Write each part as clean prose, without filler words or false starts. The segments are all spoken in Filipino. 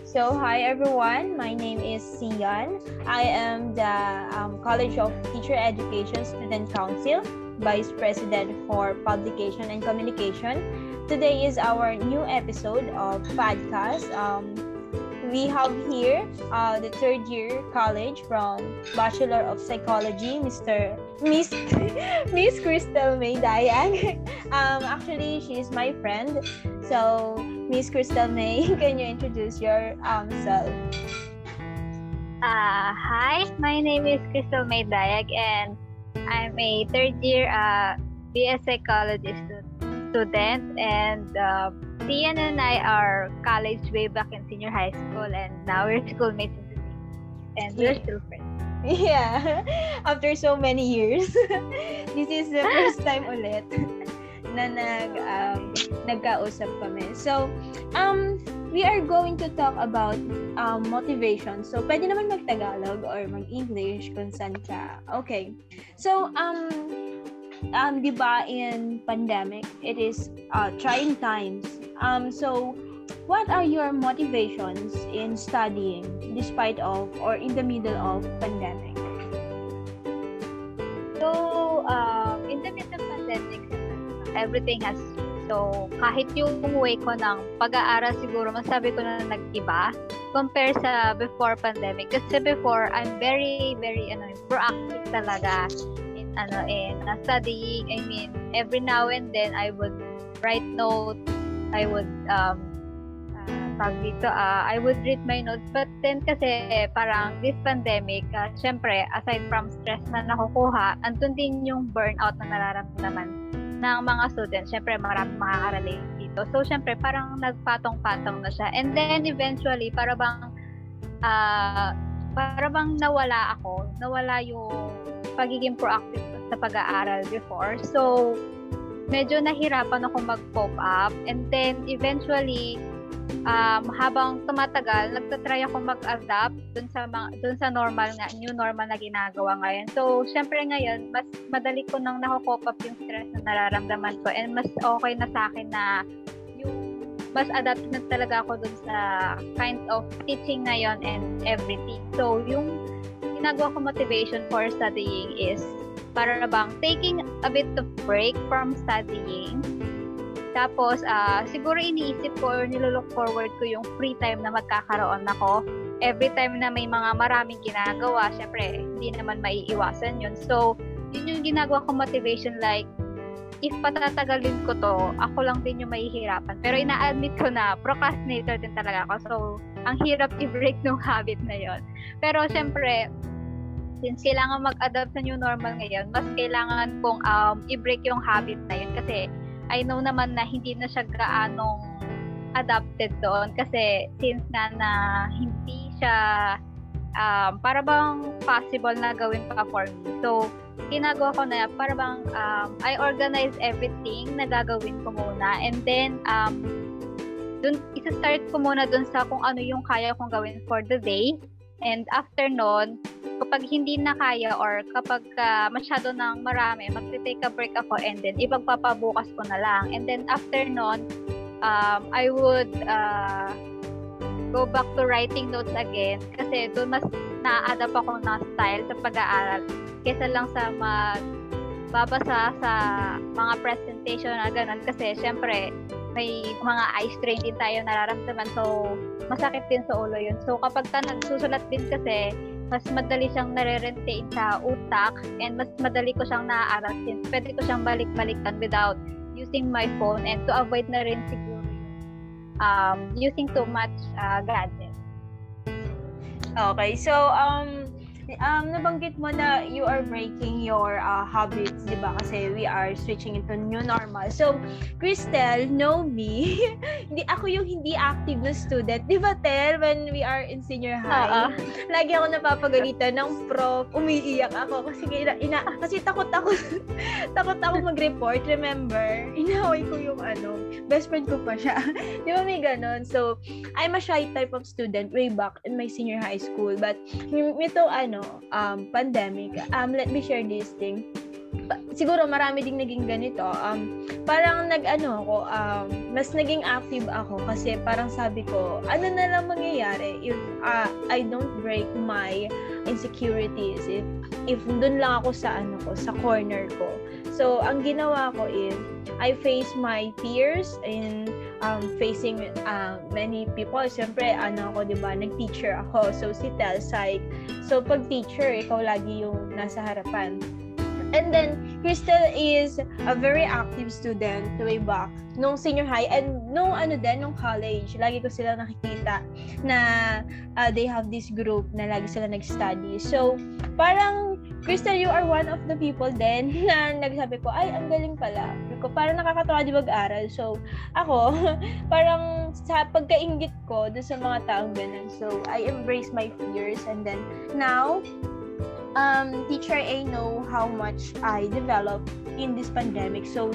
So, hi everyone. My name is Sian. I am the College of Teacher Education Student Council Vice President for Publication and Communication. Today is our new episode of podcast. We have here the third year college from Bachelor of Psychology, Miss Miss Crystal May Dayag. Actually, she is my friend. So, Miss Crystal May, can you introduce yourself? Hi, my name is Crystal May Dayag and I'm a third year BS Psychology student, and Tian and I are college way back in senior high school, and now we're schoolmates in the same, and we're still friends. Yeah, after so many years. This is the first time ulit na nagkausap kami. So, we are going to talk about motivation. So, pwede naman mag-Tagalog or mag-English kung saan ka. Okay. So, di ba in pandemic, it is trying times. So, what are your motivations in studying despite of or in the middle of pandemic? So, in the middle of pandemic, everything has so kahit yung way ko ng pag-aaral siguro masabi ko na nag-iba compare sa before pandemic, kasi before I'm very proactive talaga in studying. I mean, every now and then I would write notes, I would I would read my notes, but then kasi parang this pandemic, syempre aside from stress na nakukuha, andun din yung burnout na nararamdaman ng mga students. Syempre marami makaka-relate dito. So syempre parang nagpatong-patong na siya. And then eventually para bang nawala yung pagiging proactive sa pag-aaral before. So medyo nahirapan ako mag-cope up, and then eventually habang tumatagal, nagtatry ako mag-adapt dun sa new normal na ginagawa ngayon. So, syempre ngayon, mas madali ko nang nako-cope up yung stress na nararamdaman ko, and mas okay na sa akin na yung mas adapt na talaga ako dun sa kind of teaching ngayon and everything. So, yung ginagawa ko motivation for studying is para bang taking a bit of break from studying. Tapos, siguro iniisip ko or nilook forward ko yung free time na magkakaroon ako. Every time na may mga maraming ginagawa, syempre, hindi naman maiiwasan yun. So, yun yung ginagawa ko motivation, like, if patatagalin ko to, ako lang din yung mahihirapan. Pero ina-admit ko na procrastinator din talaga ako. So, ang hirap i-break ng habit na yon. Pero, syempre, since kailangan mag-adapt sa new normal ngayon, mas kailangan kong i-break yung habit na yun, kasi I know naman na hindi na siya gaanong adapted doon, kasi since na hindi siya para bang possible na gawin pa for me. So, ginagawa ko na para bang I organize everything na gagawin ko muna, and then dun isa-start ko muna dun sa kung ano yung kaya kong gawin for the day. And after nun, kapag hindi na kaya or kapag masyado nang marami, magte-take a break ako, and then ipagpapabukas ko na lang. And then after nun, I would go back to writing notes again, kasi doon mas na-adapt ako ng style sa pag-aaral kaysa lang sa magbabasa sa mga presentation na ganun, kasi syempre may mga eye strain din tayo nararamdaman, so masakit din sa ulo yun. So kapag nagsusulat din kasi, mas madali siyang nare-retain sa utak, and mas madali ko siyang naaaral, since pwede ko siyang balik-balikan without using my phone, and to avoid na rin siguro using too much gadget. Okay, so nabanggit mo na you are breaking your habits, di ba? Kasi we are switching into new normal. So, Crystal, know me. Ako yung hindi active na student. Di ba, Tel, when we are in senior high? Lagi ako napapagalitan ng prof. Umiiyak ako kasi kasi takot ako mag-report. Remember? Inaway ko yung best friend ko pa siya. Di ba may ganon? So, I'm a shy type of student way back in my senior high school. But, ito pandemic, let me share this thing. siguro marami ding naging ganito. Parang mas naging active ako kasi parang sabi ko, ano na lang mangyayari if I don't break my insecurities, if dun lang ako sa corner ko. So, ang ginawa ko is, I face my fears in facing many people. Siyempre, diba, nag-teacher ako. So, si Telpsych. So, pag teacher, ikaw lagi yung nasa harapan. And then, Crystal is a very active student way back nung senior high and nung college. Lagi ko sila nakikita na they have this group na lagi sila nag-study. So, parang, Crystal, you are one of the people then na nagsabi ko, ay, ang galing pala. Parang nakakatawa di mag-aral. So, ako, parang sa pagkaingit ko doon sa mga taong ganun. So, I embrace my fears and then now, Teacher A know how much I developed in this pandemic. So,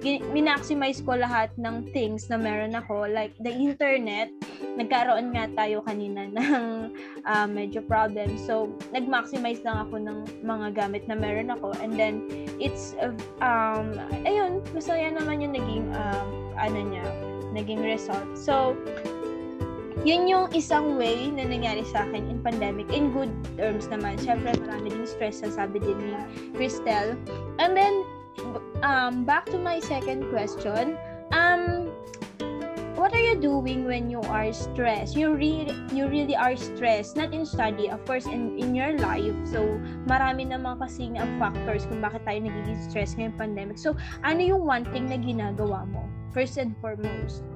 minaximize ko lahat ng things na meron ako. Like, the internet, nagkaroon nga tayo kanina ng medyo problem. So, nag-maximize lang ako ng mga gamit na meron ako. And then, it's, ayun, masaya naman yung naging result. So, yun yung isang way na nangyari sa akin in pandemic. In good terms naman. Siyempre, marami din stress, sabi din ni Crystal. And then, back to my second question. What are you doing when you are stressed? You really are stressed. Not in study, of course, in your life. So, marami naman kasing factors kung bakit tayo nagiging stress ngayong pandemic. So, ano yung one thing na ginagawa mo? First and foremost.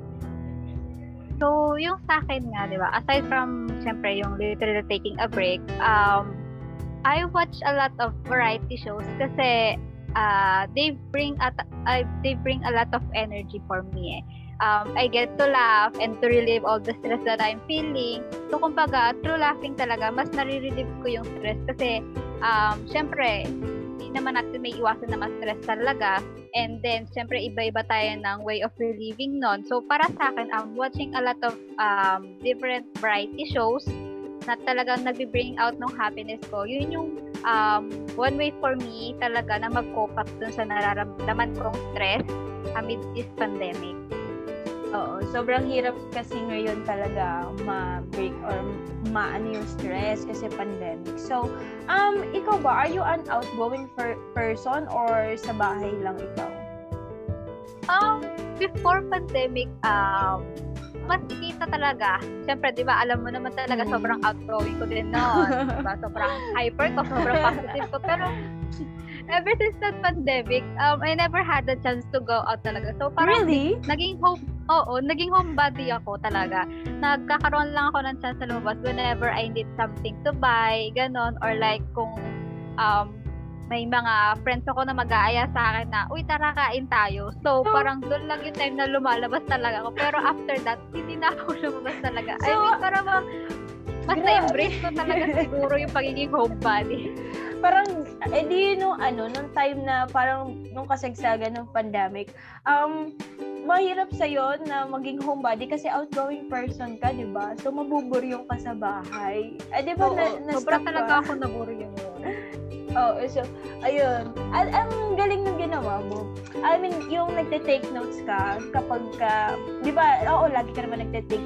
So, yung sa akin nga, di ba, aside from, syempre, yung literally taking a break, I watch a lot of variety shows kasi they bring a lot of energy for me. I get to laugh and to relieve all the stress that I'm feeling. So, kumbaga, through laughing talaga, mas nare-relieve ko yung stress kasi, syempre, hindi naman natin may iwasan na ma-stress talaga. And then, syempre, iba-iba tayo ng way of relieving nun. So, para sa akin, I'm watching a lot of different variety shows na talagang nag-bring out ng happiness ko. Yun yung one way for me talaga na mag-cope up dun sa nararamdaman kong stress amid this pandemic. Oo, sobrang hirap kasi ngayon talaga ma-break or maano yung stress kasi pandemic. So, ikaw ba, are you an outgoing person or sa bahay lang ikaw? Before pandemic, mas kita talaga. Siyempre, di ba, alam mo naman talaga, sobrang outgoing ko din noon. Diba? Sobrang hyper ko, sobrang positive ko. Pero, ever since that pandemic, I never had the chance to go out talaga. So, parang really? naging homebody ako talaga. Nagkakaroon lang ako ng chance sa lumabas whenever I need something to buy, ganon. Or like, kung may mga friends ako na mag-aaya sa akin na, uy, tara kain tayo. So, parang doon lang yung time na lumalabas talaga ako. Pero after that, hindi na ako lumabas talaga. So, I mean, parang mas na-embrace ko talaga siguro yung pagiging homebody. Parang, nung time na parang nung kasagsagan ng pandemic, mahirap sa'yo na maging homebody kasi outgoing person ka, di ba? So, mabuburyong ka sa bahay. Di ba, sobrang talaga ako naburyong yun. So, ayun. At ang galing ng ginawa mo. I mean, yung nagte-take notes ka, kapag di ba, lagi ka naman nagte-take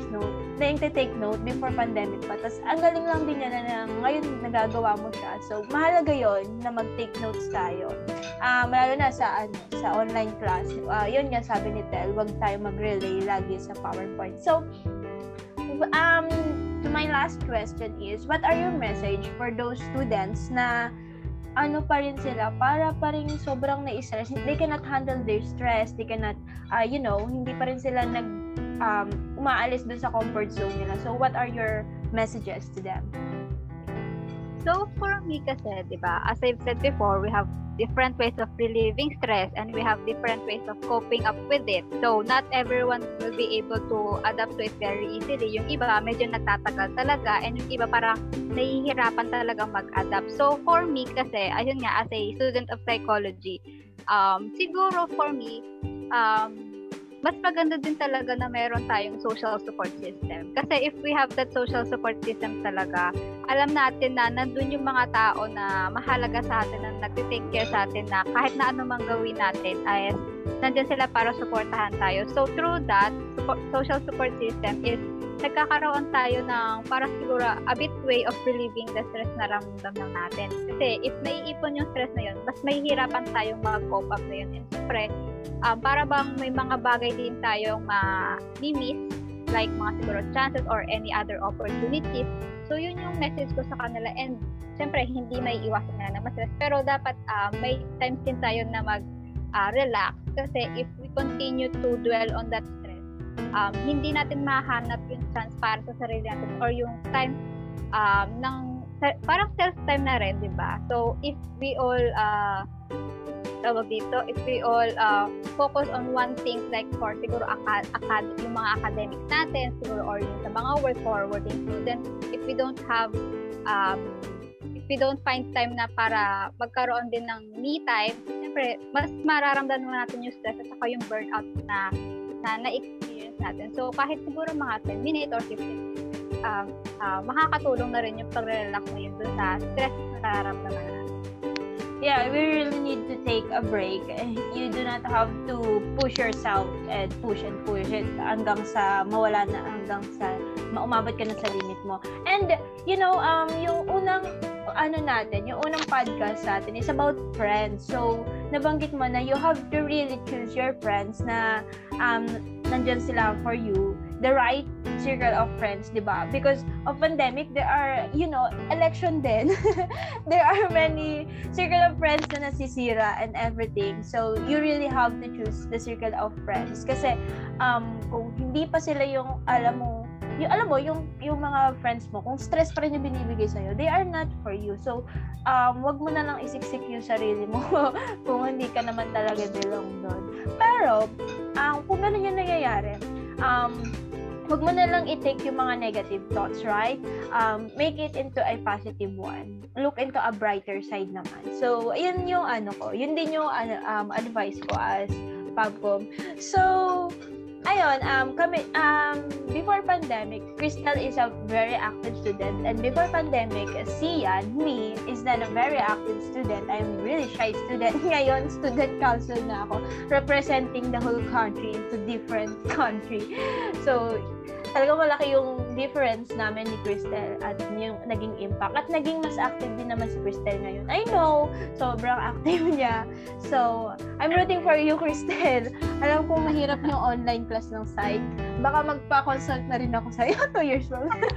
note before pandemic pa. Tapos, ang galing lang din yan na ngayon nagagawa mo siya. So, mahalaga yon na mag-take notes tayo. Lalo na sa online class. Yun nga sabi ni Tel, wag tayo mag-relay lagi sa PowerPoint. So, to my last question is, what are your message for those students na pa rin sila, para pa rin sobrang na-stress. They cannot handle their stress. They cannot, hindi pa rin sila umaalis dun sa comfort zone nila. So, what are your messages to them? So, for me kasi, di ba, as I've said before, we have different ways of relieving stress and we have different ways of coping up with it. So, not everyone will be able to adapt to it very easily. Yung iba, medyo nagtatagal talaga and yung iba parang nahihirapan talagang mag-adapt. So, for me kasi, ayun nga, as a student of psychology, siguro for me, mas maganda din talaga na meron tayong social support system. Kasi if we have that social support system talaga, alam natin na nandun yung mga tao na mahalaga sa atin, na nagtitake care sa atin, na kahit na ano mang gawin natin, ay nandyan sila para supportahan tayo. So through that, social support system is nagkakaroon tayo ng parang siguro a bit way of relieving the stress na ramdam natin. Kasi if naiipon yung stress na yun, mas mahihirapan tayong mag-cope up na yun. And siyempre, para bang may mga bagay din tayong ma-miss, like mga siguro chances or any other opportunities. So yun yung message ko sa kanila. And siyempre, hindi may iwasan na ma-stress. Pero dapat may times din tayo na mag-relax. Kasi if we continue to dwell on that hindi natin mahanap yung chance para sa sarili natin or yung time parang self-time na rin, di ba? So, if we all if we all focus on one thing, like for siguro yung mga academics natin, siguro, or yung sa mga work for working students, if we don't find time na para magkaroon din ng me time, siyempre, mas mararamdaman natin yung stress at saka yung burnout na na-experience natin. So, kahit siguro mga 10 minutes or 15 minutes, makakatulong na rin yung pag-relax mo yun dun sa stress na nararamdaman natin. Yeah, we really need to take a break. You do not have to push yourself and push it hanggang sa mawala na, hanggang sa maumabot ka na sa limit mo. And, yung unang yung unang podcast natin is about friends. So, nabanggit mo na you have to really choose your friends na nandyan sila for you, the right circle of friends, di ba? Because of pandemic, there are, election din. There are many circle of friends na nasisira and everything. So, you really have to choose the circle of friends. Kasi, kung hindi pa sila yung, yung mga friends mo, kung stress pa rin yung binibigay sa'yo, they are not for you. So, wag mo na lang isiksik yung sarili mo kung hindi ka naman talaga belong doon. Pero, kung gano'n yung nangyayari, wag mo na lang i-take yung mga negative thoughts, right? Make it into a positive one. Look into a brighter side naman. So, yun yung yun din yung advice ko as Pabcom. So, ayun, before pandemic, Crystal is a very active student, and before pandemic, Sian, me, is not a very active student. I'm really shy student. Ngayon, student council na ako, representing the whole country into different country. So, talagang malaki yung difference namin ni Crystal at yung naging impact. At naging mas active din naman si Crystal ngayon. I know, sobrang active niya. So, I'm rooting for you, Crystal. Alam ko mahirap yung online class ng psych. Baka magpa-consult na rin ako sa'yo 2 years from now.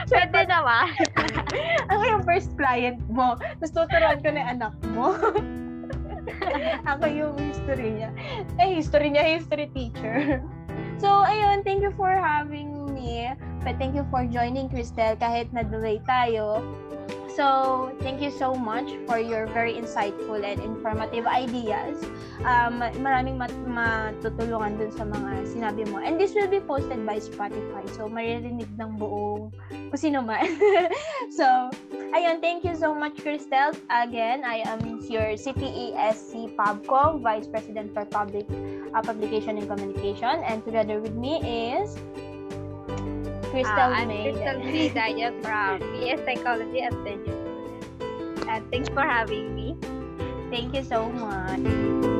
Pwede naman. Ako yung first client mo. Tapos tuturuan ko na yung anak mo. Ako yung history niya. History teacher. So, ayun, thank you for having me. But thank you for joining, Crystal, kahit na-delay tayo. So, thank you so much for your very insightful and informative ideas. Maraming matutulungan dun sa mga sinabi mo. And this will be posted by Spotify. So, maririnig ng buong kung sino man. So, ayun, thank you so much, Crystal. Again, I am your CTESC Pabcom, Vice President for Publication and Communication. And together with me is Crystal May. I'm Crystal May from BS Psychology at Tenured Students. And thanks for having me. Thank you so much.